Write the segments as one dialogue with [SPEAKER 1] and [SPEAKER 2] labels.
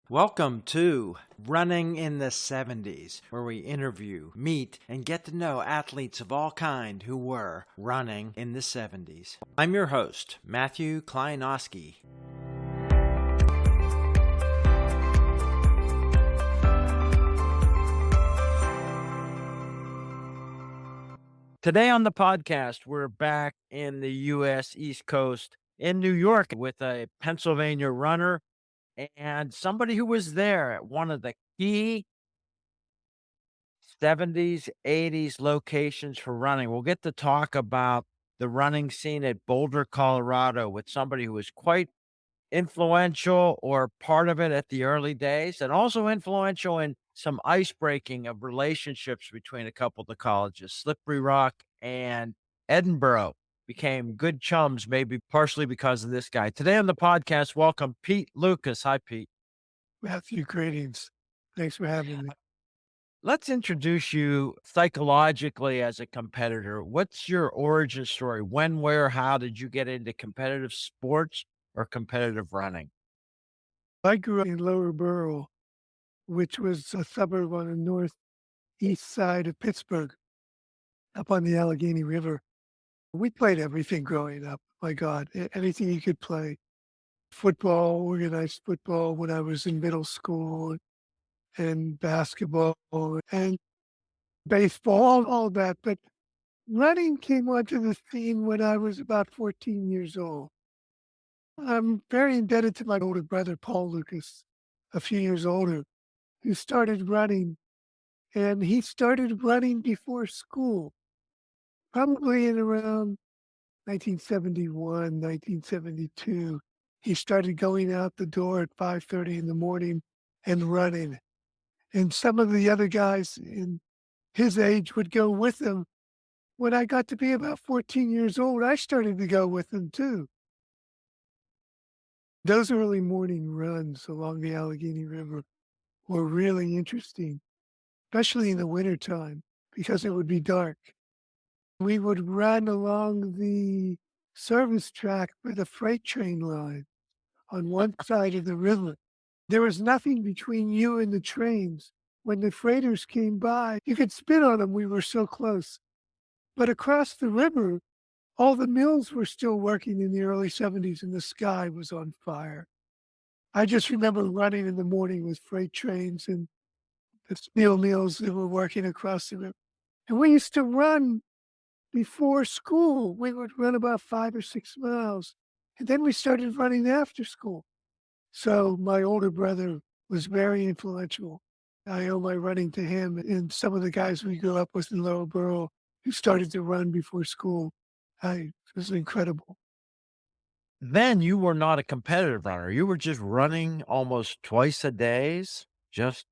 [SPEAKER 1] Welcome to Running in the 70s, where we interview, meet, and get to know athletes of all kind who were running in the 70s. I'm your host, Matthew Kleinowski. Today on the podcast, we're back in the U.S. East Coast in New York with a Pennsylvania runner and somebody who was there at one of the key 70s, 80s locations for running. We'll get to talk about the running scene at Boulder, Colorado with somebody who was quite influential or part of it at the early days, and also influential in some ice breaking of relationships between a couple of the colleges. Slippery Rock and Edinburgh became good chums, maybe partially because of this guy. Today on the podcast, welcome Pete Lucas. Hi, Pete.
[SPEAKER 2] Matthew, greetings. Thanks for having me.
[SPEAKER 1] Let's introduce you psychologically as a competitor. What's your origin story? When, where, how did you get into competitive sports or competitive running?
[SPEAKER 2] I grew up in Lower Burrell, which was a suburb on the northeast side of Pittsburgh, up on the Allegheny River. We played everything growing up. My God, anything you could play. Football, organized football when I was in middle school, and basketball and baseball, all that. But running came onto the scene when I was about 14 years old. I'm very indebted to my older brother, Paul Lucas, a few years older, who started running. And he started running before school, probably in around 1971, 1972. He started going out the door at 5:30 in the morning and running. And some of the other guys in his age would go with him. When I got to be about 14 years old, I started to go with him too. Those early morning runs along the Allegheny River were really interesting, especially in the wintertime, because it would be dark. We would run along the service track for the freight train line on one side of the river. There was nothing between you and the trains. When the freighters came by, you could spit on them. We were so close. But across the river, all the mills were still working in the early 70s and the sky was on fire. I just remember running in the morning with freight trains and the steel mills that were working across the river. And we used to run before school. We would run about 5 or 6 miles, and then we started running after school. So my older brother was very influential. I owe my running to him and some of the guys we grew up with in Lower Burrell who started to run before school. It was incredible.
[SPEAKER 1] Then you were not a competitive runner. You were just running almost twice a days just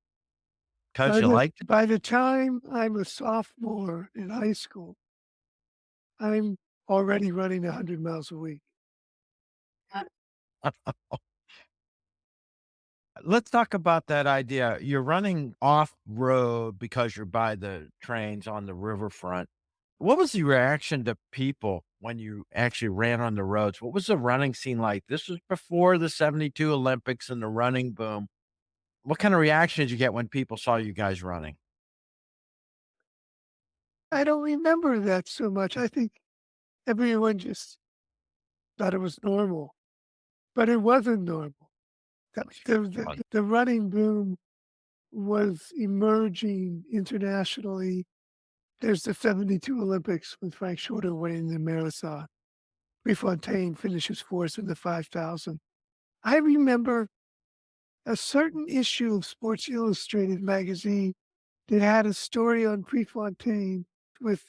[SPEAKER 1] because
[SPEAKER 2] By
[SPEAKER 1] you
[SPEAKER 2] the
[SPEAKER 1] liked
[SPEAKER 2] by the time I'm a sophomore in high school, I'm already running 100 miles a week.
[SPEAKER 1] it. Let's talk about that idea. You're running off road because you're by the trains on the riverfront. What was the reaction to people when you actually ran on the roads? What was the running scene like? This was before the 72 Olympics and the running boom. What kind of reaction did you get when people saw you guys running?
[SPEAKER 2] I don't remember that so much. I think everyone just thought it was normal, but it wasn't normal. The running boom was emerging internationally. There's the 72 Olympics with Frank Shorter winning the marathon. Prefontaine finishes fourth in the 5,000. I remember a certain issue of Sports Illustrated magazine that had a story on Prefontaine with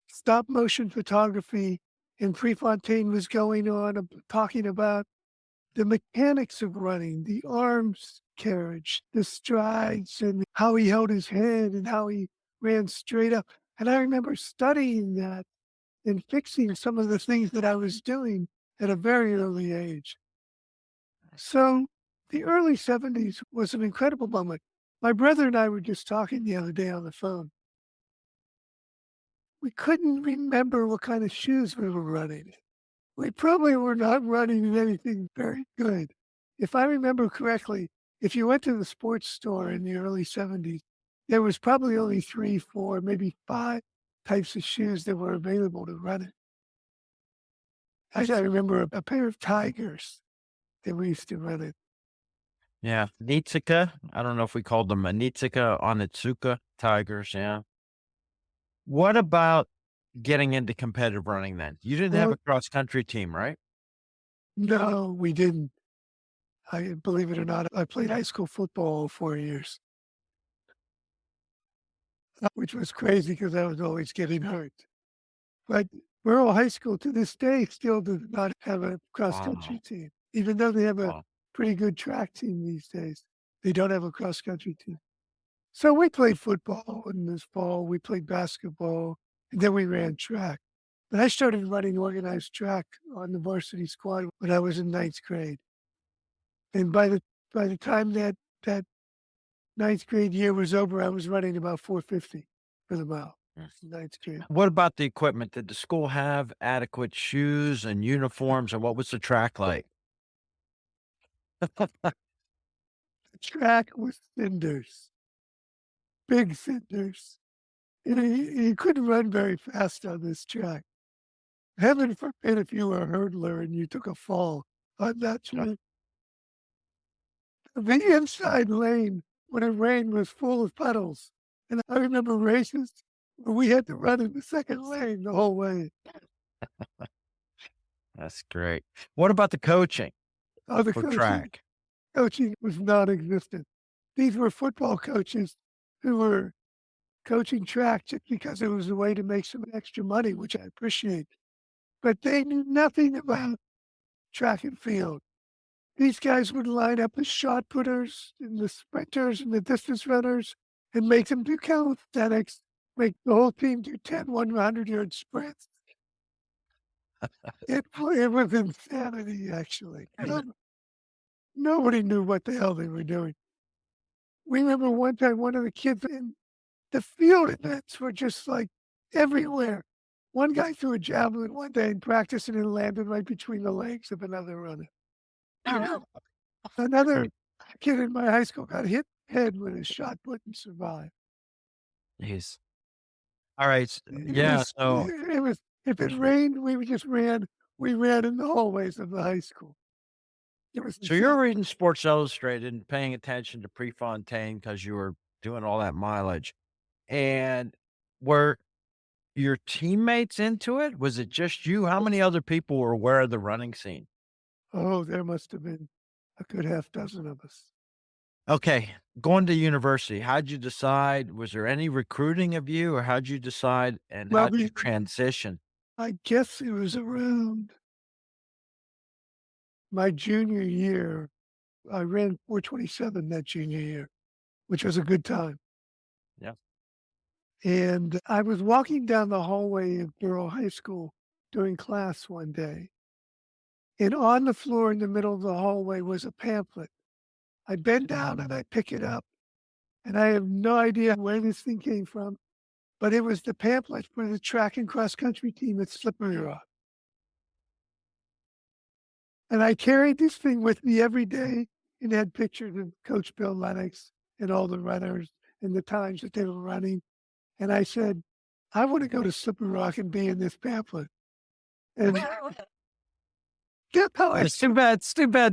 [SPEAKER 2] stop motion photography, and Prefontaine was going on talking about the mechanics of running, the arms carriage, the strides, and how he held his head and how he ran straight up. And I remember studying that and fixing some of the things that I was doing at a very early age. So the early 70s was an incredible moment. My brother and I were just talking the other day on the phone. We couldn't remember what kind of shoes we were running in. We probably were not running in anything very good. If I remember correctly, if you went to the sports store in the early '70s, there was probably only 3, 4, maybe 5 types of shoes that were available to run it. I remember a pair of Tigers that we used to run it.
[SPEAKER 1] Yeah, Nitsuka. I don't know if we called them a Nitsuka, Onitsuka Tigers, yeah. What about getting into competitive running then? You didn't have
[SPEAKER 2] Well,
[SPEAKER 1] a cross country team, right?
[SPEAKER 2] no, we didn't. I believe it or not, I played high school football 4 years, which was crazy because I was always getting hurt. But Burrell High School to this day still does not have a cross country
[SPEAKER 1] Wow.
[SPEAKER 2] team, even though they have a
[SPEAKER 1] Wow.
[SPEAKER 2] pretty good track team these days. They don't have a cross country team. So we played football in this fall, we played basketball, and then we ran track. But I started running organized track on the varsity squad when I was in ninth grade. And by the time that ninth grade year was over, I was running about 450 for the mile,
[SPEAKER 1] Mm.
[SPEAKER 2] ninth grade.
[SPEAKER 1] What about the equipment? Did the school have adequate shoes and uniforms, and what was the track like?
[SPEAKER 2] The track was cinders, big cinders. You couldn't run very fast on this track. Heaven forbid if you were a hurdler and you took a fall on that track. The inside lane, when it rained, was full of puddles, and I remember races where we had to run in the second lane the whole way.
[SPEAKER 1] That's great. What about the coaching
[SPEAKER 2] Other
[SPEAKER 1] for
[SPEAKER 2] coaching
[SPEAKER 1] track?
[SPEAKER 2] coaching was non-existent. These were football coaches who were coaching track just because it was a way to make some extra money, which I appreciate, but they knew nothing about track and field. These guys would line up the shot putters and the sprinters and the distance runners and make them do calisthenics, make the whole team do 10 100-yard sprints. It was insanity, actually. Nobody knew what the hell they were doing. We remember one time one of the kids in the field events were just like everywhere. One guy threw a javelin one day in practice and it landed right between the legs of another runner. Another kid in my high school got hit in the head with a shot put and survived.
[SPEAKER 1] Jeez. All right.
[SPEAKER 2] It
[SPEAKER 1] Yeah.
[SPEAKER 2] was
[SPEAKER 1] So,
[SPEAKER 2] it was if it rained, we just ran we ran in the hallways of the high school. It was
[SPEAKER 1] so you're
[SPEAKER 2] insane.
[SPEAKER 1] reading Sports Illustrated and paying attention to Prefontaine because you were doing all that mileage. And were your teammates into it? Was it just you? How many other people were aware of the running scene?
[SPEAKER 2] Oh, there must have been a good half dozen of us.
[SPEAKER 1] Okay, going to university, how'd you decide? Was there any recruiting of you, or how'd you decide, and
[SPEAKER 2] Well,
[SPEAKER 1] how'd you transition?
[SPEAKER 2] I guess it was around my junior year. I ran 4:27 that junior year, which was a good time.
[SPEAKER 1] Yeah.
[SPEAKER 2] And I was walking down the hallway of Burrell High School during class one day, and on the floor in the middle of the hallway was a pamphlet. I bend down and I pick it up, and I have no idea where this thing came from, but it was the pamphlet for the track and cross country team at Slippery Rock. And I carried this thing with me every day and had pictures of Coach Bill Lennox and all the runners and the times that they were running. And I said, I want to go to Slippery Rock and be in this pamphlet. And that's how I
[SPEAKER 1] It's too bad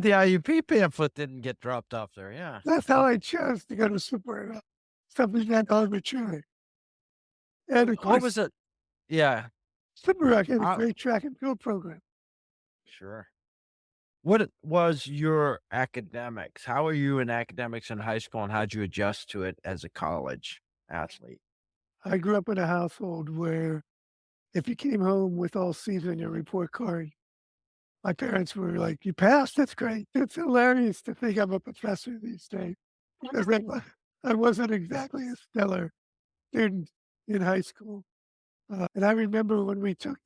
[SPEAKER 1] the IUP pamphlet didn't get dropped off there, yeah.
[SPEAKER 2] that's how I chose to go to Slippery Rock, something that arbitrary. And of
[SPEAKER 1] What
[SPEAKER 2] course,
[SPEAKER 1] was it? Yeah,
[SPEAKER 2] Slippery Rock had a
[SPEAKER 1] I
[SPEAKER 2] great track and field program.
[SPEAKER 1] sure. What it was your academics? How are you in academics in high school, and how'd you adjust to it as a college athlete?
[SPEAKER 2] I grew up in a household where if you came home with all C's on your report card, my parents were like, "You passed? That's great." It's hilarious to think I'm a professor these days because I wasn't exactly a stellar student in high school. And I remember when we took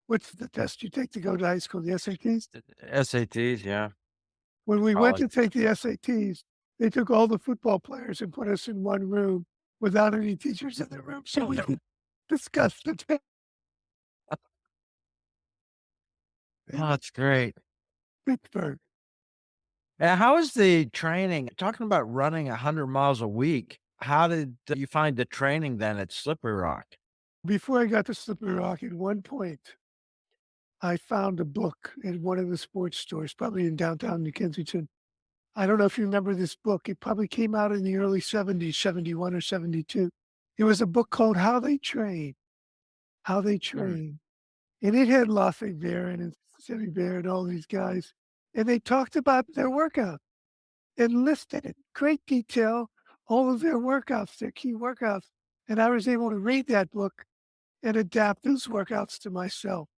[SPEAKER 2] what's the test you take to go to high school, the SATs?
[SPEAKER 1] SATs, yeah,
[SPEAKER 2] When we went
[SPEAKER 1] college.
[SPEAKER 2] to take the SATs, they took all the football players and put us in one room without any teachers in the room so we could discuss the test.
[SPEAKER 1] Oh,
[SPEAKER 2] In
[SPEAKER 1] that's great.
[SPEAKER 2] Pittsburgh.
[SPEAKER 1] How is the training? Talking about running 100 miles a week, how did you find the training then at Slippery Rock?
[SPEAKER 2] Before I got to Slippery Rock, at one point, I found a book in one of the sports stores, probably in downtown New Kensington. I don't know if you remember this book. It probably came out in the early '70s, '71 or '72. It was a book called How They
[SPEAKER 1] Mm.
[SPEAKER 2] Train. And it had Lafayette and Sammy Bear and all these guys. And they talked about their workout and listed in great detail all of their workouts, their key workouts. And I was able to read that book and adapt those workouts to myself.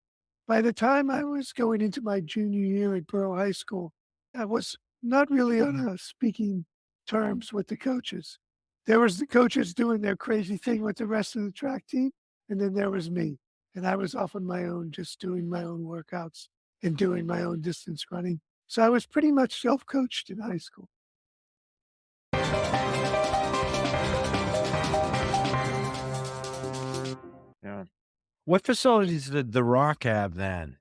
[SPEAKER 2] By the time I was going into my junior year at Burrell High School, I was not really on a speaking terms with the coaches. There was the coaches doing their crazy thing with the rest of the track team, and then there was me. And I was off on my own, just doing my own workouts and doing my own distance running. So I was pretty much self-coached in high school.
[SPEAKER 1] Yeah. What facilities did the Rock have then?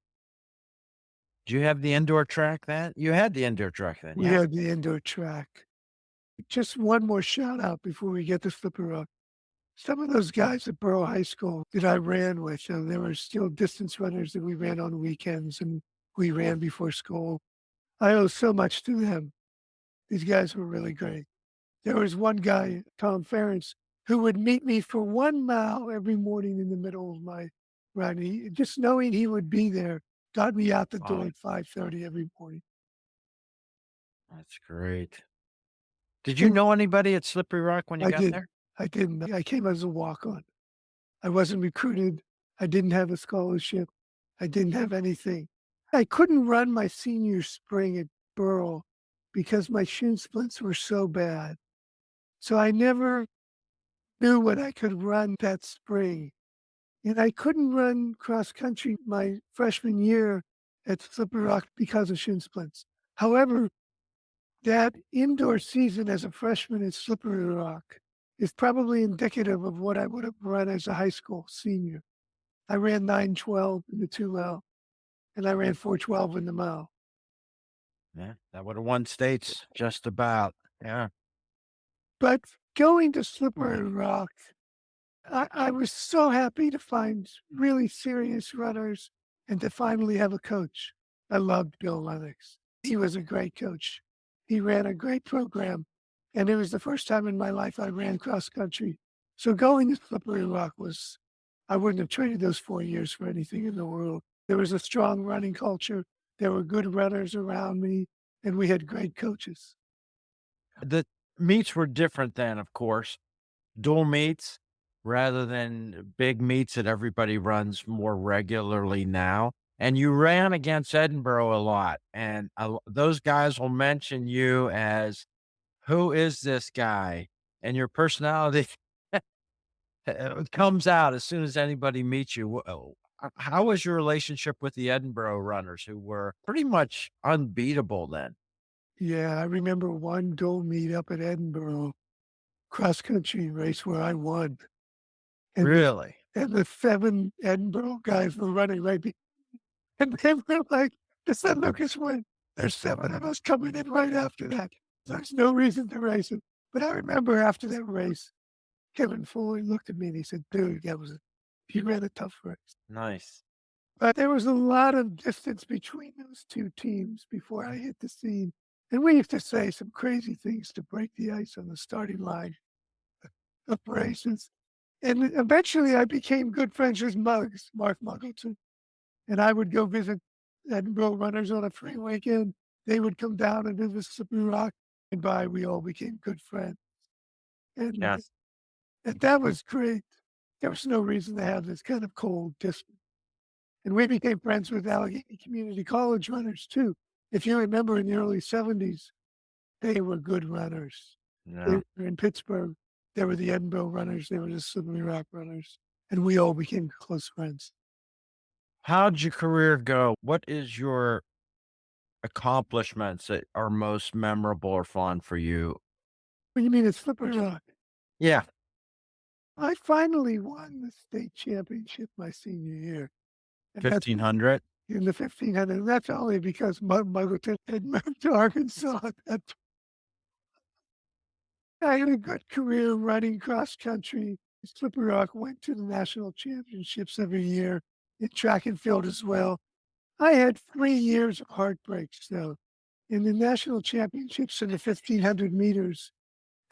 [SPEAKER 1] Do you have the indoor track then? You had the indoor track then,
[SPEAKER 2] We
[SPEAKER 1] yeah?
[SPEAKER 2] had the indoor track. Just one more shout out before we get to Slippery Rock. Some of those guys at Burrell High School that I ran with, there were still distance runners that we ran on weekends and we ran before school. I owe so much to them. These guys were really great. There was one guy, Tom Ference, who would meet me for 1 mile every morning in the middle of my run. Just knowing he would be there got me out the door
[SPEAKER 1] Wow,
[SPEAKER 2] at 5:30 every morning.
[SPEAKER 1] that's great. Did you
[SPEAKER 2] And
[SPEAKER 1] know anybody at Slippery Rock when you
[SPEAKER 2] I
[SPEAKER 1] got
[SPEAKER 2] did.
[SPEAKER 1] there?
[SPEAKER 2] I didn't. I came as a walk-on. I wasn't recruited. I didn't have a scholarship. I didn't have anything. I couldn't run my senior spring at Burrell because my shin splints were so bad. So I never knew what I could run that spring. And I couldn't run cross country my freshman year at Slippery Rock because of shin splints. However, that indoor season as a freshman at Slippery Rock is probably indicative of what I would have run as a high school senior. I ran 9:12 in the 2 mile, and I ran 4:12 in the mile.
[SPEAKER 1] Yeah, that would have won states just about. Yeah.
[SPEAKER 2] But going to Slippery Rock, I was so happy to find really serious runners and to finally have a coach. I loved Bill Lennox. He was a great coach. He ran a great program, and it was the first time in my life I ran cross country. So going to Slippery Rock was I wouldn't have traded those 4 years for anything in the world. There was a strong running culture. There were good runners around me, and we had great coaches.
[SPEAKER 1] The meets were different then, of course. Dual meets rather than big meets that everybody runs more regularly now. And you ran against Edinburgh a lot, and those guys will mention you as, "Who is this guy?" And your personality comes out as soon as anybody meets you. How was your relationship with the Edinburgh runners who were pretty much unbeatable then?
[SPEAKER 2] Yeah, I remember one dual meet up at Edinburgh cross country race where I won, and
[SPEAKER 1] Really?
[SPEAKER 2] the 7 Edinburgh guys were running right be and they were like, "The San Lucas win. There's 7 of us coming in right after that. There's no reason to race him." But I remember after that race, Kevin Foley looked at me and he said, "Dude, you ran a tough race."
[SPEAKER 1] Nice.
[SPEAKER 2] But there was a lot of distance between those 2 teams before I hit the scene, and we used to say some crazy things to break the ice on the starting line of races. And eventually I became good friends with Mark Muggleton, and I would go visit Edinburgh runners on a free weekend. They would come down and visit Slippery Rock, and by we all became good friends. And,
[SPEAKER 1] Yeah.
[SPEAKER 2] and that was great. There was no reason to have this kind of cold distance. And we became friends with Allegheny Community College runners too. If you remember in the early '70s, they were good runners. They
[SPEAKER 1] Yeah.
[SPEAKER 2] were in Pittsburgh. There were the Edinburgh runners. There were the Slippery Rock runners, and we all became close friends.
[SPEAKER 1] How'd your career go? What is your accomplishments that are most memorable or fun for you?
[SPEAKER 2] What do you mean at Slippery Rock?
[SPEAKER 1] Yeah.
[SPEAKER 2] I finally won the state championship my senior year, and that's
[SPEAKER 1] 1,500?
[SPEAKER 2] in the 1500. And that's only because Muggleton had moved to Arkansas. I had a good career running cross country. Slippery Rock went to the national championships every year in track and field as well. I had 3 years of heartbreaks though. In the national championships in the 1500 meters,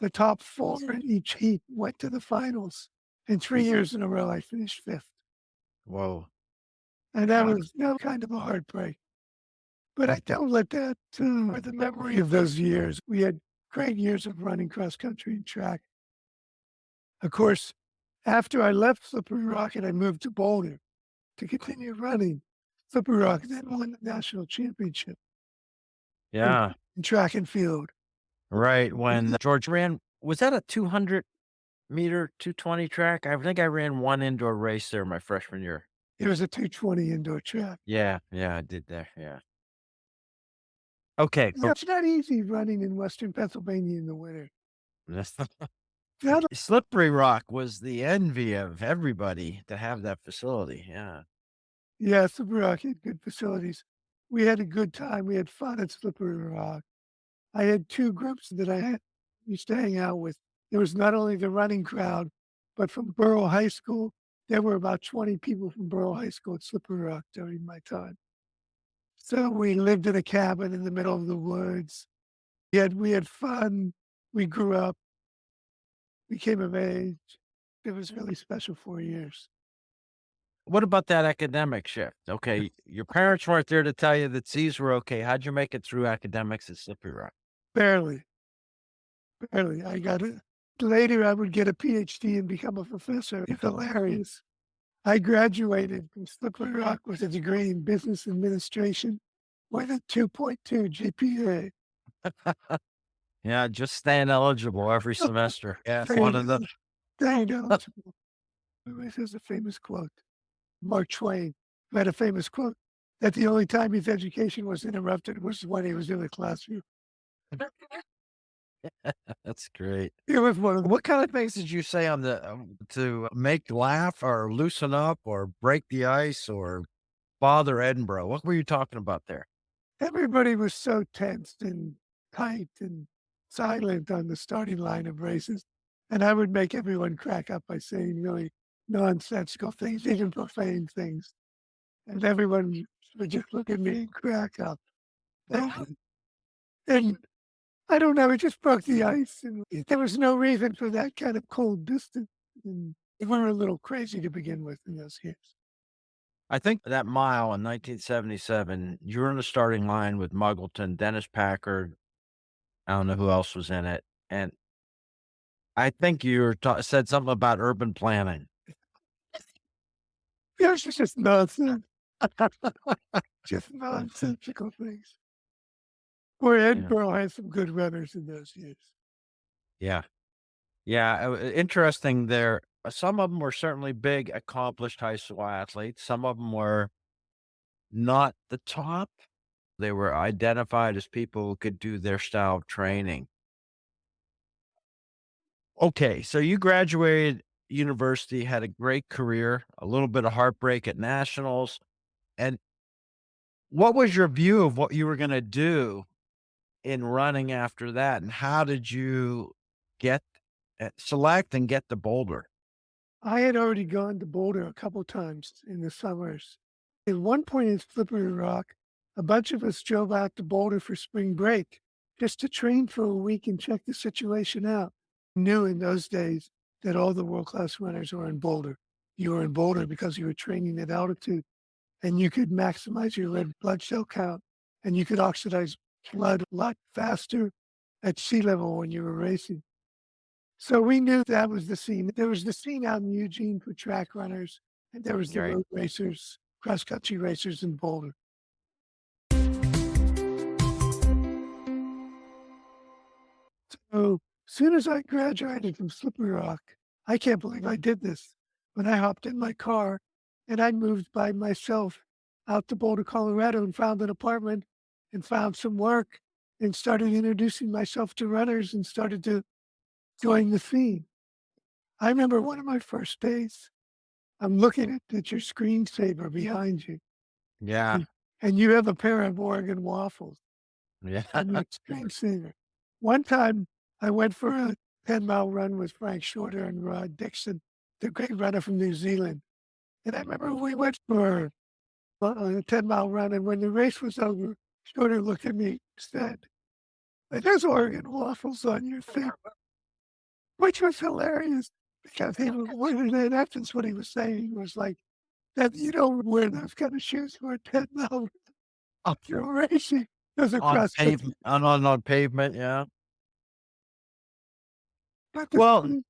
[SPEAKER 2] the top four in each heat went to the finals. And 3 years in a row, I finished fifth.
[SPEAKER 1] Whoa.
[SPEAKER 2] And that was kind of a heartbreak. But I don't let that the memory of those years. We had great years of running cross country and track. Of course, after I left Slippery Rock and I moved to Boulder to continue running, Slippery Rock then won the national championship in,
[SPEAKER 1] Yeah.
[SPEAKER 2] in track and field.
[SPEAKER 1] Right. When George ran, was that a 200-meter, 220 track? I think I ran one indoor race there my freshman year.
[SPEAKER 2] It was a 220 indoor track.
[SPEAKER 1] Yeah. Yeah. I did that. Yeah. Okay.
[SPEAKER 2] Yeah, it's not easy running in Western Pennsylvania in the winter.
[SPEAKER 1] That's
[SPEAKER 2] Not
[SPEAKER 1] Slippery Rock was the envy of everybody to have that facility. Yeah.
[SPEAKER 2] Yeah, Slippery Rock had good facilities. We had a good time. We had fun at Slippery Rock. I had 2 groups that used to hang out with. There was not only the running crowd, but from Burrell High School, there were about 20 people from Burrell High School at Slippery Rock during my time. So we lived in a cabin in the middle of the woods. We had fun. We grew up, we came of age. It was really special 4 years.
[SPEAKER 1] What about that academic shift? Okay. Your parents weren't there to tell you that C's were okay. How'd you make it through academics at Slippery Rock?
[SPEAKER 2] Barely, barely. I got it. Later, I would get a PhD and become a professor. It's hilarious. I graduated from Slippery Rock with a degree in business administration with a 2.2 GPA.
[SPEAKER 1] Yeah. Just staying eligible every semester. Yeah. One of the,
[SPEAKER 2] Dang eligible. This is a famous quote. Mark Twain had a famous quote that the only time his education was interrupted was when he was in the classroom.
[SPEAKER 1] that's great.
[SPEAKER 2] It was one of the
[SPEAKER 1] What kind of things did you say on the to make laugh or loosen up or break the ice or bother Edinburgh? What were you talking about there?
[SPEAKER 2] everybody was so tensed and tight and silent on the starting line of races. And I would make everyone crack up by saying really nonsensical things, even profane things. And everyone would just look at me and crack up. And I don't know, it just broke the ice. And there was no reason for that kind of cold distance. And we were a little crazy to begin with in those years.
[SPEAKER 1] I think that mile in 1977, you were in the starting line with Muggleton, Dennis Packard. I don't know who else was in it, and I think you were said something about urban planning.
[SPEAKER 2] It was just nonsense, just nonsensical things. Boy,
[SPEAKER 1] Yeah.
[SPEAKER 2] Edinburgh had some good runners in those years.
[SPEAKER 1] Yeah. Yeah, interesting there. Some of them were certainly big, accomplished high school athletes. Some of them were not the top. They were identified as people who could do their style of training. Okay, so you graduated university, had a great career, a little bit of heartbreak at nationals. And what was your view of what you were gonna do in running after that? And how did you get select and get to Boulder?
[SPEAKER 2] I had already gone to Boulder a couple times in the summers. At one point in Slippery Rock, a bunch of us drove out to Boulder for spring break just to train for a week and check the situation out. Knew in those days that all the world class runners were in Boulder. You were in Boulder because you were training at altitude and you could maximize your red blood cell count and you could oxidize blood a lot faster at sea level when you were racing. So we knew that was the scene. There was the scene out in Eugene for track runners, and there was the
[SPEAKER 1] Right.
[SPEAKER 2] road racers, cross country racers in Boulder. So soon as I graduated from Slippery Rock, I can't believe I did this. When I hopped in my car and I moved by myself out to Boulder, Colorado and found an apartment and found some work and started introducing myself to runners and started to join the scene. I remember one of my first days, I'm looking at your screensaver behind you.
[SPEAKER 1] Yeah.
[SPEAKER 2] and you have a pair of Oregon waffles
[SPEAKER 1] Yeah.
[SPEAKER 2] and the extreme singer. One time I went for a 10-mile run with Frank Shorter and Rod Dixon, the great runner from New Zealand. And I remember we went for a 10-mile run, and when the race was over, Shorter looked at me and said, "There's Oregon waffles on your thing," which was hilarious because he was in essence what he was saying was like that you don't wear those kind of shoes for a 10-mile up your racing. Those are
[SPEAKER 1] On
[SPEAKER 2] cross country.
[SPEAKER 1] pavement on pavement, yeah.
[SPEAKER 2] But the
[SPEAKER 1] Well,
[SPEAKER 2] funny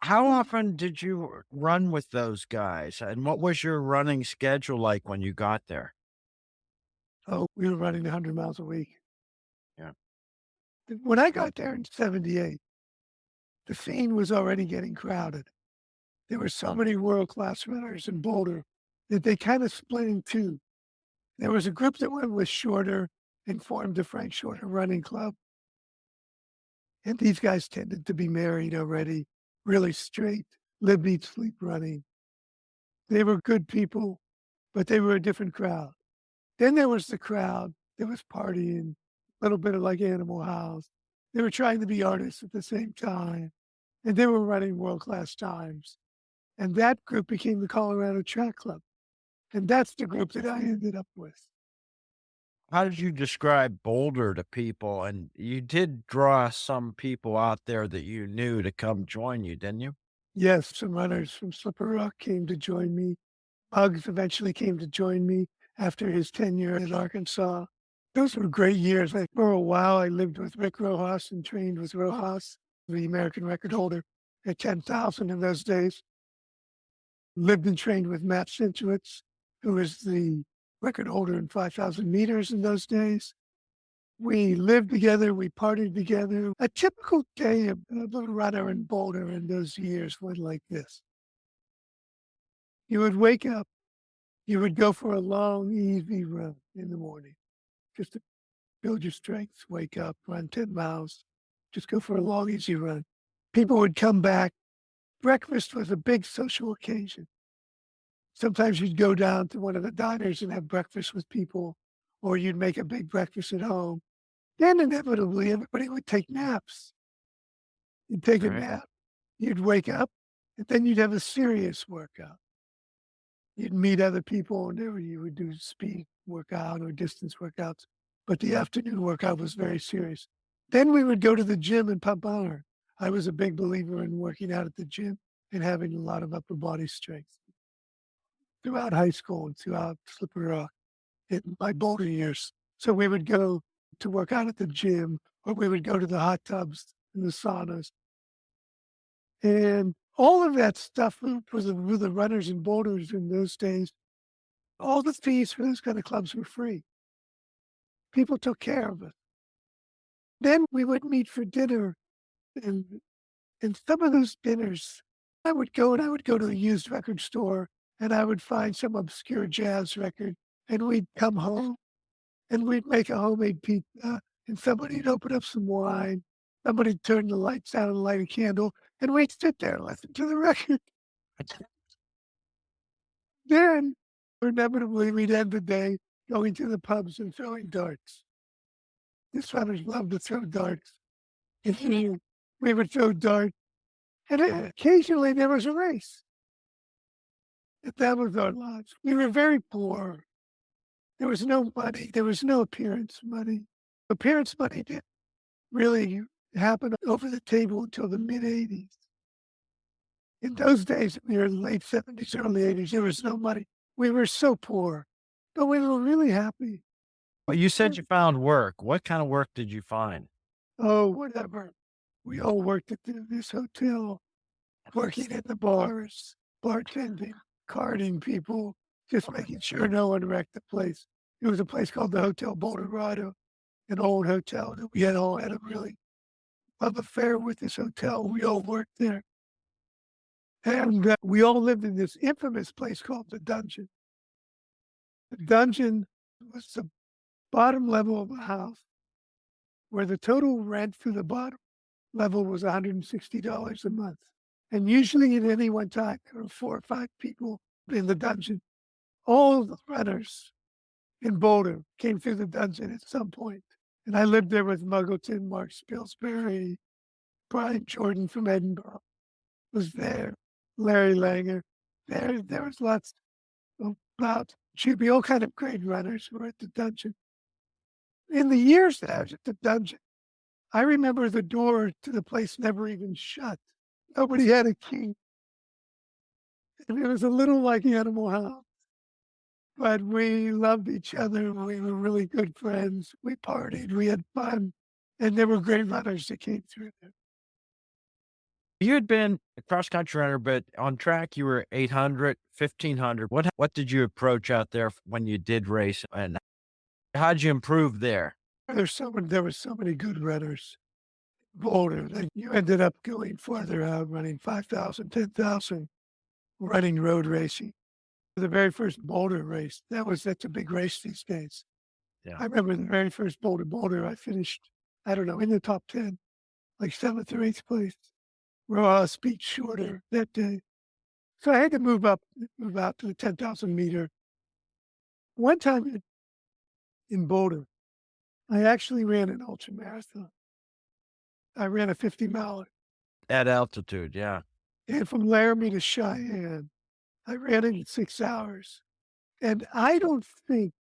[SPEAKER 1] how often did you run with those guys, and what was your running schedule like when you got there?
[SPEAKER 2] oh, we were running 100 miles a week.
[SPEAKER 1] Yeah.
[SPEAKER 2] When I got there in '78, the scene was already getting crowded. There were so many world-class runners in Boulder that they kinda split in 2. There was a group that went with Shorter and formed the Frank Shorter Running Club, and these guys tended to be married already, really straight, live, eat, sleep running. They were good people, but they were a different crowd. Then there was the crowd that was partying, a little bit of like Animal House. They were trying to be artists at the same time, and they were running world-class times. And that group became the Colorado Track Club, and that's the group that I ended up with.
[SPEAKER 1] How did you describe Boulder to people? And you did draw some people out there that you knew to come join you, didn't you?
[SPEAKER 2] Yes, some runners from Slipper Rock came to join me. Bugs eventually came to join me after his tenure in Arkansas. Those were great years. Like, for a while, I lived with Rick Rojas and trained with Rojas, the American record holder at 10,000 in those days. Lived and trained with Matt Sinchowitz, who was the record holder in 5,000 meters in those days. We lived together, we partied together. A typical day of a runner in Boulder in those years went like this. You would wake up, you would go for a long, easy run in the morning just to build your strength, wake up, run 10 miles, just go for a long, easy run. People would come back. Breakfast was a big social occasion. Sometimes you'd go down to one of the diners and have breakfast with people, or you'd make a big breakfast at home. Then inevitably, everybody would take naps. You'd take a
[SPEAKER 1] Right.
[SPEAKER 2] nap, you'd wake up, and then you'd have a serious workout. You'd meet other people, and there you would do speed workout or distance workouts, but the afternoon workout was very serious. Then we would go to the gym and pump iron. I was a big believer in working out at the gym and having a lot of upper body strength throughout high school and throughout Slippery Rock in my Boulder years. So we would go to work out at the gym, or we would go to the hot tubs and the saunas. And all of that stuff for the runners and boulders in those days, all the fees for those kind of clubs were free. People took care of us. Then we would meet for dinner, and some of those dinners, I would go to a used record store, and I would find some obscure jazz record, and we'd come home, and we'd make a homemade pizza, and somebody'd open up some wine, somebody'd turn the lights out and light a candle, and we'd sit there and listen to the record. Then, inevitably, we'd end the day going to the pubs and throwing darts. These runners loved to throw darts. And we would throw darts, and occasionally there was a race. And that was our lives. We were very poor. There was no money. There was no appearance money. Appearance money didn't really happen over the table until the mid-'80s. In those days, in the late '70s, early '80s, there was no money. We were so poor, but we were really happy.
[SPEAKER 1] Well, you said you found work. What kind of work did you find?
[SPEAKER 2] Oh, whatever. We all worked at this hotel, working in the bars, bartending, carding people, just making sure no one wrecked the place. It was a place called the Hotel Boulder, an old hotel that we had all had a really love affair with this hotel. We all worked there. And we all lived in this infamous place called the Dungeon. The Dungeon was the bottom level of a house where the total rent for the bottom level was $160 a month. And usually at any one time, there were 4 or 5 people in the dungeon. All the runners in Boulder, came through the dungeon at some point, and I lived there with Muggleton, Mark Spilsbury, Brian Jordan from Edinburgh was there, Larry Langer. There was lots about should be all kind of great runners who were at the dungeon. In the years that I was at the dungeon, I remember the door to the place never even shut. Nobody had a key, and it was a little like Animal House. But we loved each other. We were really good friends. We partied. We had fun, and there were great runners that came through there.
[SPEAKER 1] You had been a cross country runner, but on track, you were 800, 1,500. What did you approach out there when you did race, and how'd you improve there?
[SPEAKER 2] There were so many good runners. Boulder that you ended up going farther out, running 5,000, 10,000, running road racing. The very first Boulder race, that's a big race these days.
[SPEAKER 1] Yeah.
[SPEAKER 2] I remember the very first Boulder, I finished, I don't know, in the top 10, like 7th or 8th place. We're all a speed shorter that day. So I had to move out to the 10,000 meter. One time in Boulder, I actually ran an ultra marathon. I ran a 50 mile,
[SPEAKER 1] At altitude, yeah.
[SPEAKER 2] and from Laramie to Cheyenne, I ran it in 6 hours. And I don't think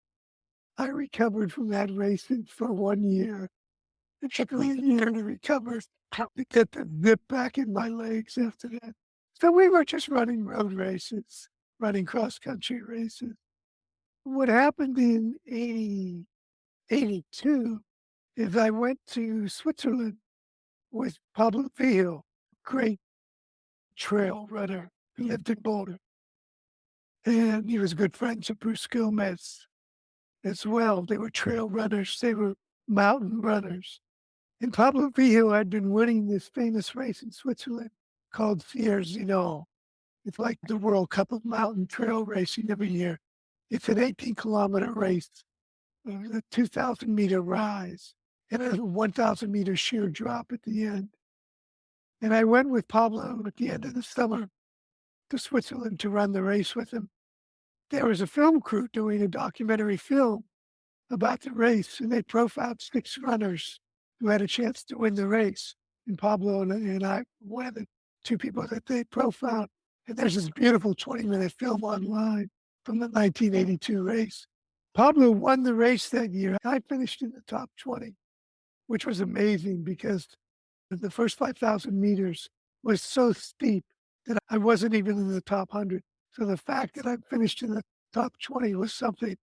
[SPEAKER 2] I recovered from that race for 1 year. It took me a year to recover, to get the zip back in my legs after that. So we were just running road races, running cross-country races. What happened in 82 is I went to Switzerland with Pablo Villa, great trail runner who lived in Boulder. And he was good friends with Bruce Gomez as well. They were trail runners, they were mountain runners. And Pablo Villa had been winning this famous race in Switzerland called Zinal. It's like the World Cup of mountain trail racing every year. It's an 18-kilometer race, a 2,000-meter rise, and a 1,000-meter sheer drop at the end. And I went with Pablo at the end of the summer to Switzerland to run the race with him. There was a film crew doing a documentary film about the race, and they profiled 6 runners who had a chance to win the race. And Pablo and I, one of the 2 people that they profiled. And there's this beautiful 20-minute film online from the 1982 race. Pablo won the race that year. I finished in the top 20, which was amazing because the first 5,000 meters was so steep that I wasn't even in the top 100. So the fact that I finished in the top 20 was something.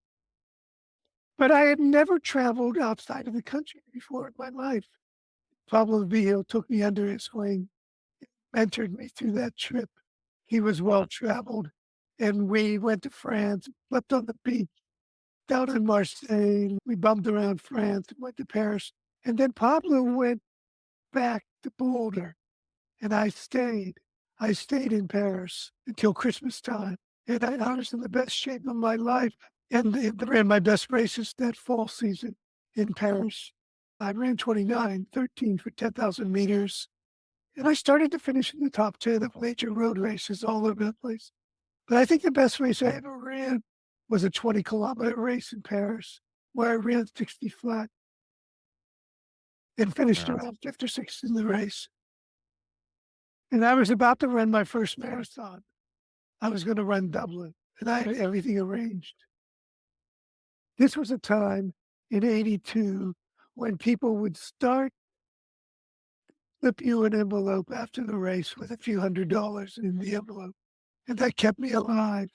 [SPEAKER 2] But I had never traveled outside of the country before in my life. Pablo Villa took me under his wing, mentored me through that trip. He was well traveled, and we went to France, slept on the beach down in Marseille. We bummed around France and went to Paris. And then Pablo went back to Boulder, and I stayed. I stayed in Paris until Christmas time, and I was in the best shape of my life. And ran my best races that fall season in Paris. I ran 29:13 for 10,000 meters. And I started to finish in the top 10 of major road races all over the place. But I think the best race I ever ran was a 20-kilometer race in Paris, where I ran 60 flat and finished
[SPEAKER 1] Yeah.
[SPEAKER 2] around 5th or 6th in the race. And I was about to run my first marathon. I was going to run Dublin, and I had everything arranged. This was a time in 82 when people would start slip you an envelope after the race with a few $100s in the envelope, and that kept me alive.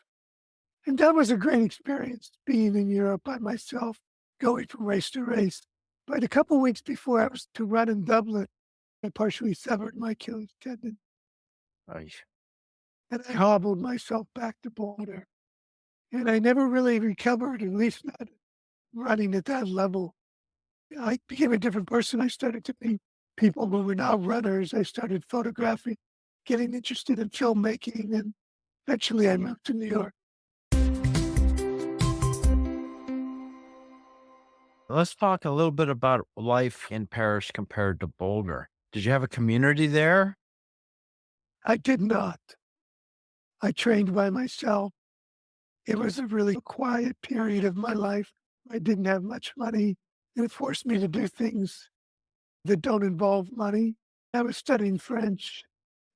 [SPEAKER 2] And that was a great experience, being in Europe by myself, going from race to race. But a couple weeks before I was to run in Dublin, I partially severed my Achilles tendon,
[SPEAKER 1] Ay,
[SPEAKER 2] and I hobbled myself back to Boulder. And I never really recovered, at least not running at that level. I became a different person. I started to meet people who were now runners. I started photographing, getting interested in filmmaking, and eventually I moved to New York.
[SPEAKER 1] let's talk a little bit about life in Paris compared to Boulder. Did you have a community there?
[SPEAKER 2] I did not. I trained by myself. It was a really quiet period of my life. I didn't have much money, and it forced me to do things that don't involve money. I was studying French,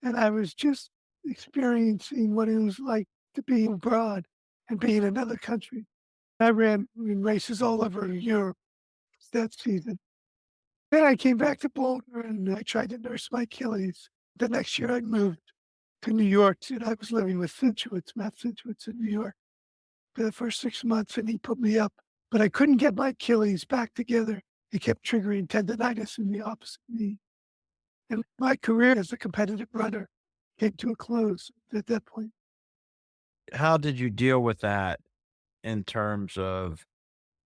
[SPEAKER 2] and I was just experiencing what it was like to be abroad and be in another country. I ran in races all over Europe that season. Then I came back to Boulder and I tried to nurse my Achilles. The next year I moved to New York and I was living with Finchwitz, Matt Finchwitz in New York for the first 6 months and he put me up. But I couldn't get my Achilles back together. It kept triggering tendonitis in the opposite knee. And my career as a competitive runner came to a close at that point.
[SPEAKER 1] How did you deal with that in terms of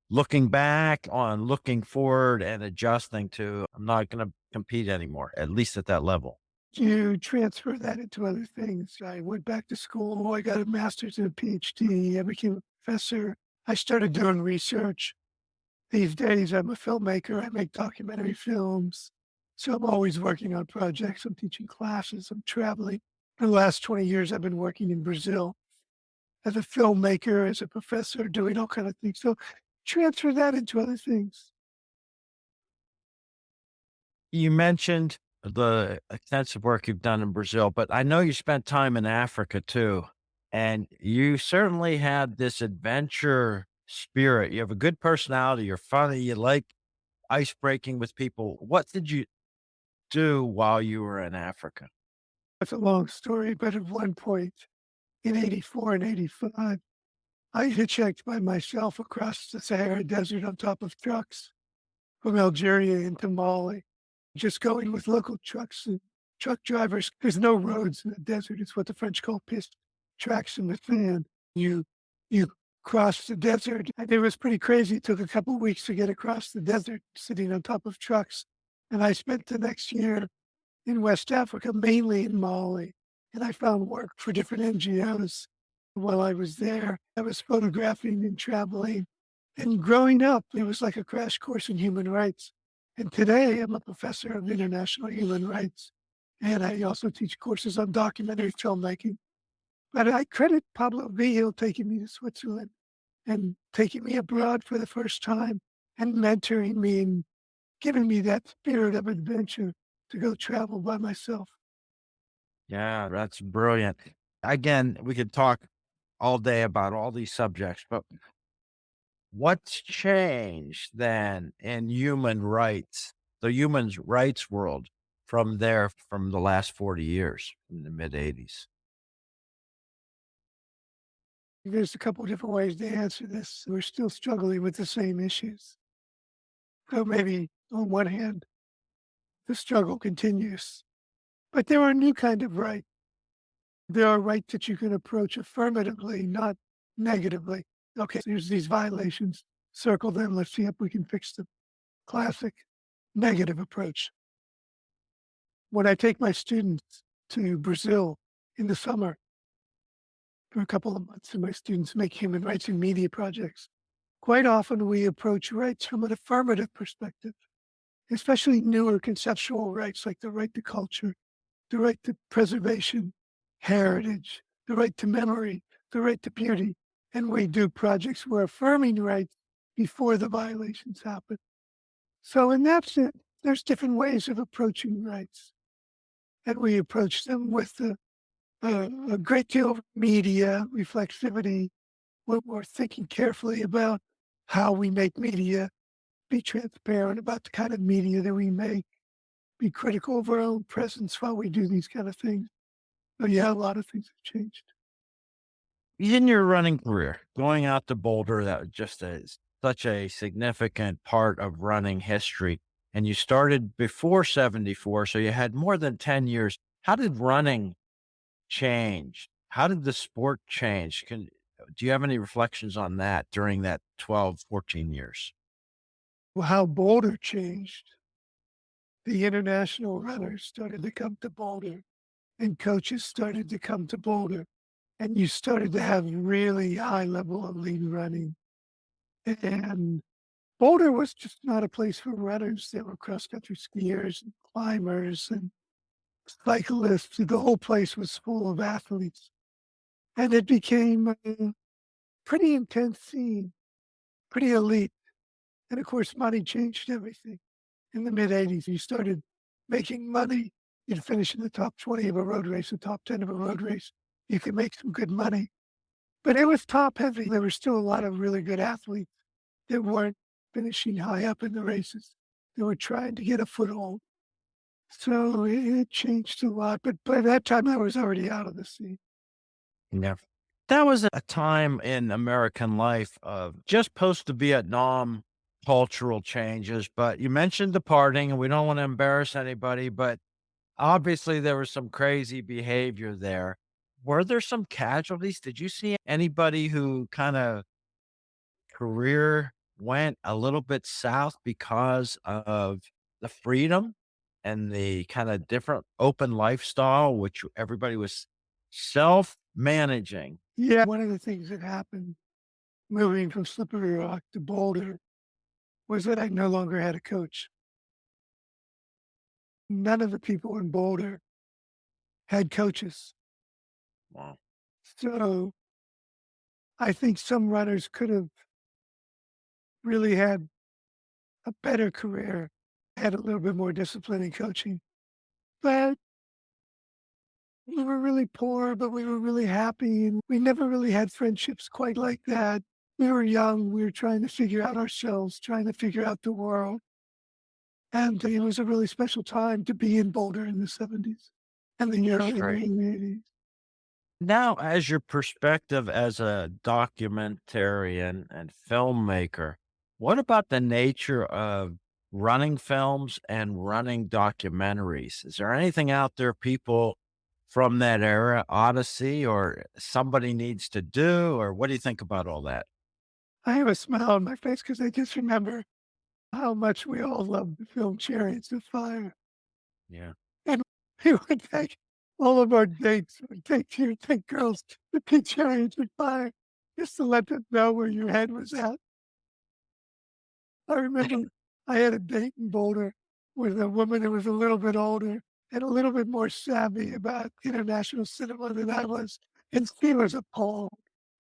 [SPEAKER 1] looking back on looking forward and adjusting to, I'm not going to compete anymore, at least at that level?
[SPEAKER 2] To transfer that into other things. I went back to school. I got a master's and a PhD. I became a professor. I started doing research. These days, I'm a filmmaker. I make documentary films. So I'm always working on projects. I'm teaching classes. I'm traveling. For the last 20 years, I've been working in Brazil as a filmmaker, as a professor, doing all kind of things. So transfer that into other things.
[SPEAKER 1] You mentioned the extensive work you've done in Brazil, but I know you spent time in Africa too. And you certainly had this adventure spirit. You have a good personality. You're funny. You like ice breaking with people. What did you do while you were in Africa?
[SPEAKER 2] It's a long story, but at one point in 84 and 85, I hitchhiked by myself across the Sahara Desert on top of trucks from Algeria into Mali, just going with local trucks and truck drivers. There's no roads in the desert. It's what the French call piste, tracks in the sand. You cross the desert, and it was pretty crazy. It took a couple of weeks to get across the desert, sitting on top of trucks. And I spent the next year in West Africa, mainly in Mali, and I found work for different NGOs. While I was there, I was photographing and traveling. And growing up, it was like a crash course in human rights. And today, I'm a professor of international human rights. And I also teach courses on documentary filmmaking. But I credit Pablo Vigil taking me to Switzerland and taking me abroad for the first time and mentoring me and giving me that spirit of adventure to go travel by myself.
[SPEAKER 1] Yeah, that's brilliant. Again, we could talk all day about all these subjects, but what's changed then in human rights, the human rights world from there, from the last 40 years, in the mid 80s?
[SPEAKER 2] There's a couple of different ways to answer this. We're still struggling with the same issues. So maybe on one hand, the struggle continues, but there are new kind of rights. There are rights that you can approach affirmatively, not negatively. Okay, so there's these violations. Circle them. Let's see if we can fix them. Classic negative approach. When I take my students to Brazil in the summer for a couple of months, and my students make human rights and media projects, quite often we approach rights from an affirmative perspective, especially newer conceptual rights like the right to culture, the right to preservation, heritage, the right to memory, the right to beauty. And we do projects where affirming rights before the violations happen. So in that sense, there's different ways of approaching rights. And we approach them with a great deal of media reflexivity when we're thinking carefully about how we make media, be transparent about the kind of media that we make, be critical of our own presence while we do these kind of things. So yeah, a lot of things have changed.
[SPEAKER 1] In your running career, going out to Boulder, that was just such a significant part of running history. And you started before 74, so you had more than 10 years. How did running change? How did the sport change? Do you have any reflections on that during that 12, 14 years?
[SPEAKER 2] Well, how Boulder changed. The international runners started to come to Boulder and coaches started to come to Boulder. And you started to have really high level elite running. And Boulder was just not a place for runners. There were cross country skiers and climbers and cyclists. The whole place was full of athletes. And it became a pretty intense scene, pretty elite. And of course, money changed everything. In the mid 80s, you started making money. You'd finish in the top 20 of a road race, the top 10 of a road race. You could make some good money. But it was top heavy. There were still a lot of really good athletes that weren't finishing high up in the races. They were trying to get a foothold. So it changed a lot. But by that time, I was already out of the scene.
[SPEAKER 1] Yeah. That was a time in American life of just post the Vietnam cultural changes, but you mentioned departing, and we don't wanna embarrass anybody, but obviously there was some crazy behavior there. Were there some casualties? Did you see anybody who kinda career went a little bit south because of the freedom and the kinda different open lifestyle, which everybody was self-managing?
[SPEAKER 2] Yeah. One of the things that happened moving from Slippery Rock to Boulder was that I no longer had a coach. None of the people in Boulder had coaches.
[SPEAKER 1] Wow.
[SPEAKER 2] So I think some runners could have really had a better career, had a little bit more discipline in coaching. But we were really poor, but we were really happy. And we never really had friendships quite like that. We were young. We were trying to figure out ourselves, trying to figure out the world. And it was a really special time to be in Boulder in the 70s and the
[SPEAKER 1] That's
[SPEAKER 2] early
[SPEAKER 1] great.
[SPEAKER 2] 80s.
[SPEAKER 1] Now, as your perspective as a documentarian and filmmaker, what about the nature of running films and running documentaries? Is there anything out there people from that era ought to see or somebody needs to do? Or what do you think about all that?
[SPEAKER 2] I have a smile on my face because I just remember how much we all loved the film Chariots of Fire.
[SPEAKER 1] Yeah.
[SPEAKER 2] And we would take all of our dates, would take girls to be Chariots of Fire just to let them know where your head was at. I remember I had a date in Boulder with a woman who was a little bit older and a little bit more savvy about international cinema than I was, and she was appalled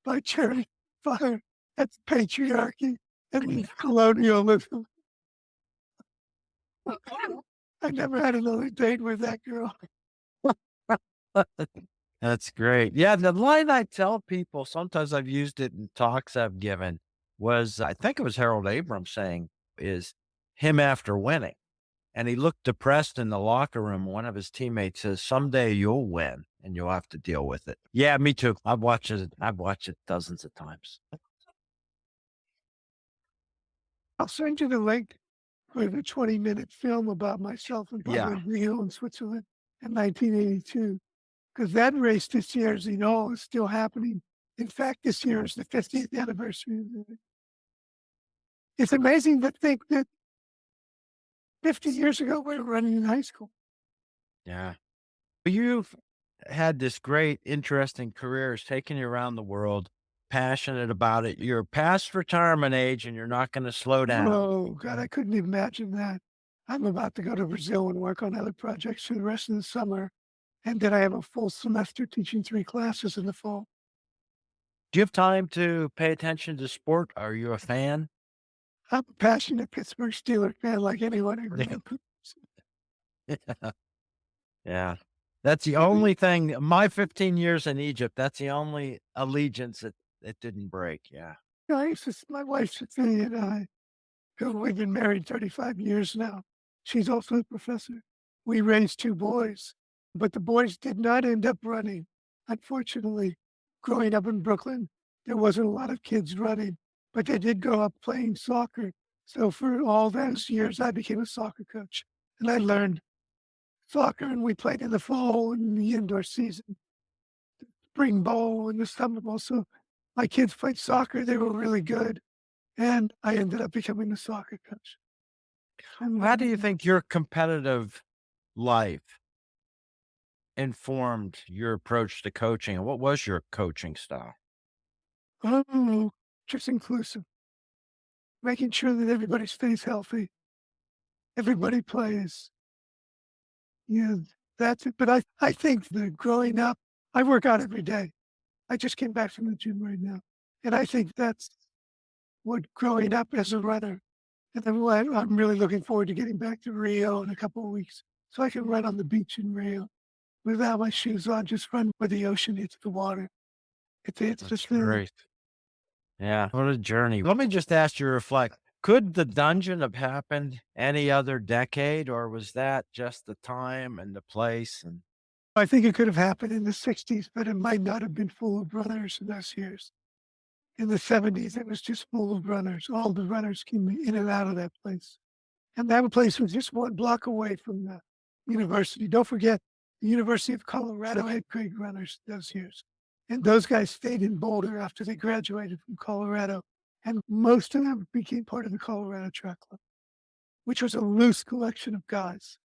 [SPEAKER 2] by Chariots of Fire. That's patriarchy and colonialism. I never had another date with that girl.
[SPEAKER 1] That's great. Yeah, the line I tell people, sometimes I've used it in talks I've given, was I think it was Harold Abrams saying, is him after winning. And he looked depressed in the locker room. One of his teammates says, "Someday you'll win and you'll have to deal with it." Yeah, me too. I've watched it dozens of times.
[SPEAKER 2] I'll send you the link for the 20-minute film about myself and
[SPEAKER 1] Yeah.
[SPEAKER 2] Pablo Grillo in Switzerland in 1982. Because that race this year, as you know, is still happening. In fact, this year is the 50th anniversary of it. It's amazing to think that 50 years ago we were running in high school.
[SPEAKER 1] Yeah. But you've had this great, interesting career. It's taken you around the world, passionate about it. You're past retirement age and you're not going to slow down.
[SPEAKER 2] Oh, God, I couldn't imagine that. I'm about to go to Brazil and work on other projects for the rest of the summer. And then I have a full semester teaching 3 classes in the fall.
[SPEAKER 1] Do you have time to pay attention to sport? Are you a fan?
[SPEAKER 2] I'm a passionate Pittsburgh Steelers fan like anyone who grew up.
[SPEAKER 1] Yeah. That's the only thing my 15 years in Egypt, that's the only allegiance that it didn't break, yeah.
[SPEAKER 2] My wife, Cecilia, and I, who we've been married 35 years now, she's also a professor. We raised 2 boys, but the boys did not end up running. Unfortunately, growing up in Brooklyn, there wasn't a lot of kids running, but they did grow up playing soccer. So for all those years, I became a soccer coach and I learned soccer and we played in the fall and the indoor season, spring ball and the summer ball. So my kids played soccer. They were really good. And I ended up becoming a soccer coach.
[SPEAKER 1] How do you
[SPEAKER 2] And
[SPEAKER 1] think your competitive life informed your approach to coaching, and what was your coaching style?
[SPEAKER 2] oh, just inclusive, making sure that everybody stays healthy, everybody plays. Yeah, that's it. But I think that growing up, I work out every day. I just came back from the gym right now. And I think that's what growing up as a runner. And then I'm really looking forward to getting back to Rio in a couple of weeks so I can run on the beach in Rio without my shoes on, just run where the ocean hits the water. It's
[SPEAKER 1] That's
[SPEAKER 2] just
[SPEAKER 1] great. Yeah, what a journey. Let me just ask you to reflect. Could the dungeon have happened any other decade, or was that just the time and the place? And
[SPEAKER 2] I think it could have happened in the 60s, but it might not have been full of runners in those years. In the 70s, it was just full of runners. All the runners came in and out of that place. And that place was just 1 block away from the university. Don't forget, the University of Colorado had great runners those years. And those guys stayed in Boulder after they graduated from Colorado. And most of them became part of the Colorado Track Club, which was a loose collection of guys.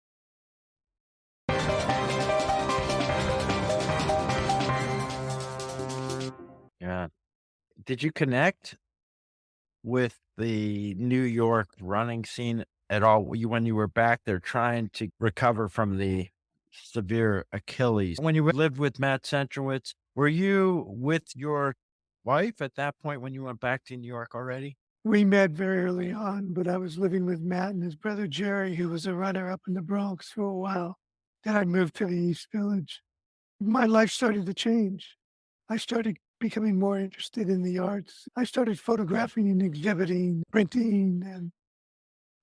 [SPEAKER 1] yeah, did you connect with the New York running scene at all? When you were back there trying to recover from the severe Achilles? When you lived with Matt Centrowitz, were you with your wife at that point when you went back to New York already?
[SPEAKER 2] We met very early on, but I was living with Matt and his brother Jerry, who was a runner up in the Bronx for a while. Then I moved to the East Village. My life started to change. I started becoming more interested in the arts. I started photographing and exhibiting, printing, and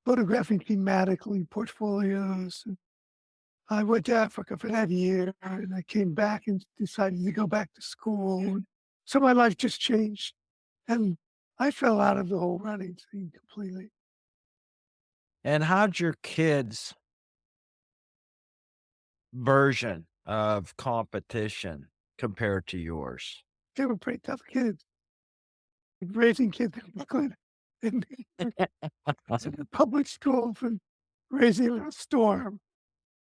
[SPEAKER 2] photographing thematically portfolios. And I went to Africa for that year, and I came back and decided to go back to school. So my life just changed, and I fell out of the whole running scene completely.
[SPEAKER 1] And how'd your kids' version of competition compare to yours?
[SPEAKER 2] They were pretty tough kids. Raising kids in Brooklyn and it's a public school for raising in a storm.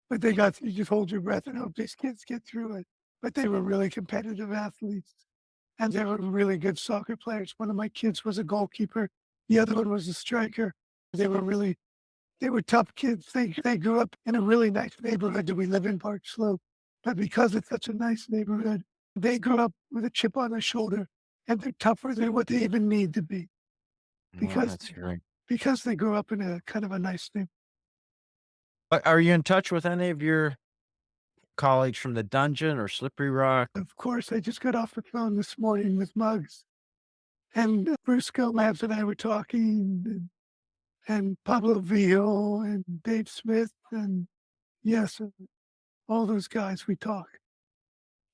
[SPEAKER 2] But they got you just hold your breath and hope these kids get through it. But they were really competitive athletes, and they were really good soccer players. One of my kids was a goalkeeper. The other one was a striker. They were really they were tough kids. They grew up in a really nice neighborhood that we live in, Park Slope. But because it's such a nice neighborhood, they grew up with a chip on their shoulder, and they're tougher than what they even need to be
[SPEAKER 1] Well,
[SPEAKER 2] because
[SPEAKER 1] that's great.
[SPEAKER 2] because they grew up in a kind of a nice neighborhood.
[SPEAKER 1] Are you in touch with any of your colleagues from the dungeon or Slippery Rock?
[SPEAKER 2] Of course, I just got off the phone this morning with Muggs, and Bruce Gomez and I were talking, and Pablo Vio and Dave Smith, and yes, all those guys. We talk.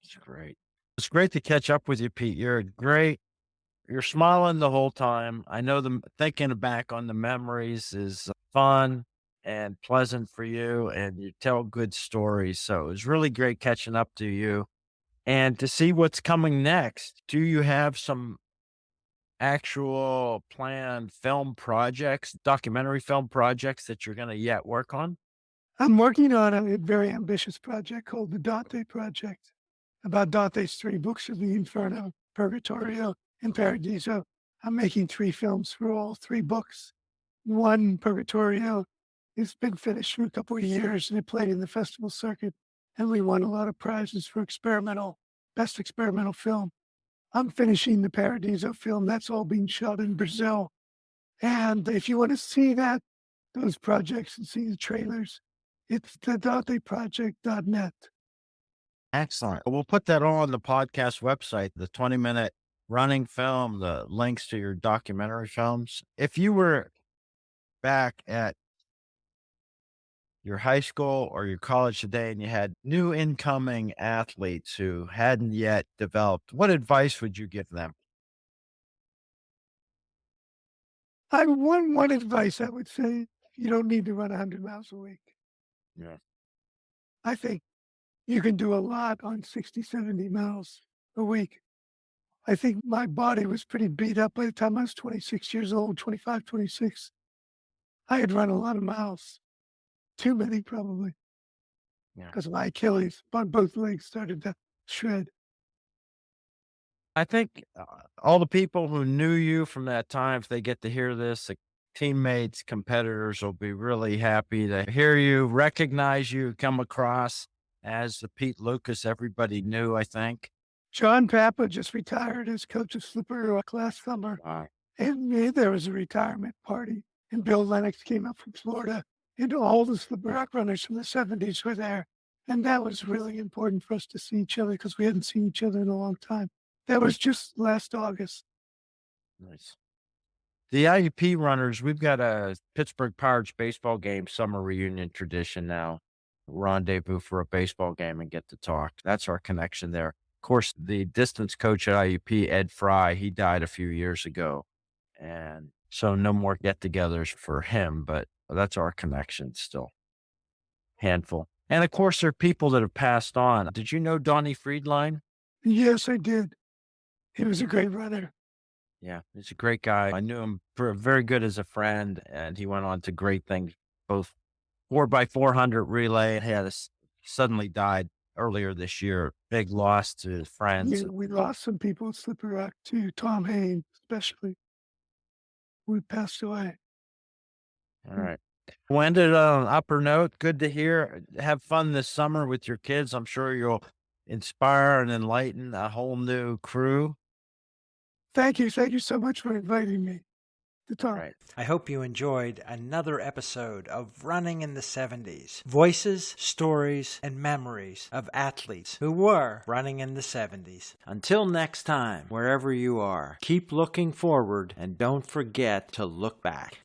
[SPEAKER 1] It's great. It's great to catch up with you, Pete. You're smiling the whole time. I know thinking back on the memories is fun and pleasant for you, and you tell good stories. So it was really great catching up to you and to see what's coming next. Do you have some actual planned film projects, documentary film projects that you're going to yet work on?
[SPEAKER 2] I'm working on a very ambitious project called the Dante Project about Dante's 3 books of the Inferno, Purgatorio, and Paradiso. I'm making 3 films for all 3 books. One, Purgatorio, it's been finished for a couple of years and it played in the festival circuit, and we won a lot of prizes for best experimental film. I'm finishing the Paradiso film. That's all being shot in Brazil. And if you want to see those projects and see the trailers, it's the DanteProject.net.
[SPEAKER 1] Excellent. We'll put that all on the podcast website, the 20-minute running film, the links to your documentary films. If you were back at your high school or your college today and you had new incoming athletes who hadn't yet developed, what advice would you give them?
[SPEAKER 2] One advice I would say, you don't need to run 100 miles a week.
[SPEAKER 1] Yeah.
[SPEAKER 2] I think you can do a lot on 60, 70 miles a week. I think my body was pretty beat up by the time I was 26 years old, 25, 26. I had run a lot of miles, too many probably,
[SPEAKER 1] Yeah.
[SPEAKER 2] because my Achilles on both legs started to shred.
[SPEAKER 1] I think all the people who knew you from that time, if they get to hear this, the teammates, competitors will be really happy to hear you, recognize you, come across as the Pete Lucas everybody knew, I think.
[SPEAKER 2] John Papa just retired as coach of Slippery Rock last summer,
[SPEAKER 1] Wow.
[SPEAKER 2] and there was a retirement party. and Bill Lennox came up from Florida, and all the slip rock runners from the 70s were there. And that was really important for us to see each other because we hadn't seen each other in a long time. That was just last August.
[SPEAKER 1] Nice. The IUP runners, we've got a Pittsburgh Pirates baseball game summer reunion tradition now. Rendezvous for a baseball game and get to talk. That's our connection there. Of course, the distance coach at IUP, Ed Fry, he died a few years ago. And so no more get togethers for him, but that's our connection still. Handful. And of course, there are people that have passed on. Did you know Donnie Friedline?
[SPEAKER 2] Yes, I did. He was a great runner.
[SPEAKER 1] Yeah, he's a great guy. I knew him for very good as a friend, and he went on to great things, both 4x400 relay. He had suddenly died earlier this year. Big loss to his friends.
[SPEAKER 2] We lost some people at Slippery Rock too. Tom Hain, especially, who passed away.
[SPEAKER 1] All right. We'll end it on an upper note. Good to hear. Have fun this summer with your kids. I'm sure you'll inspire and enlighten a whole new crew.
[SPEAKER 2] Thank you. Thank you so much for inviting me to talk.
[SPEAKER 1] Right.
[SPEAKER 3] I hope you enjoyed another episode of Running in the 70s. Voices, stories, and memories of athletes who were running in the 70s. Until next time, wherever you are, keep looking forward and don't forget to look back.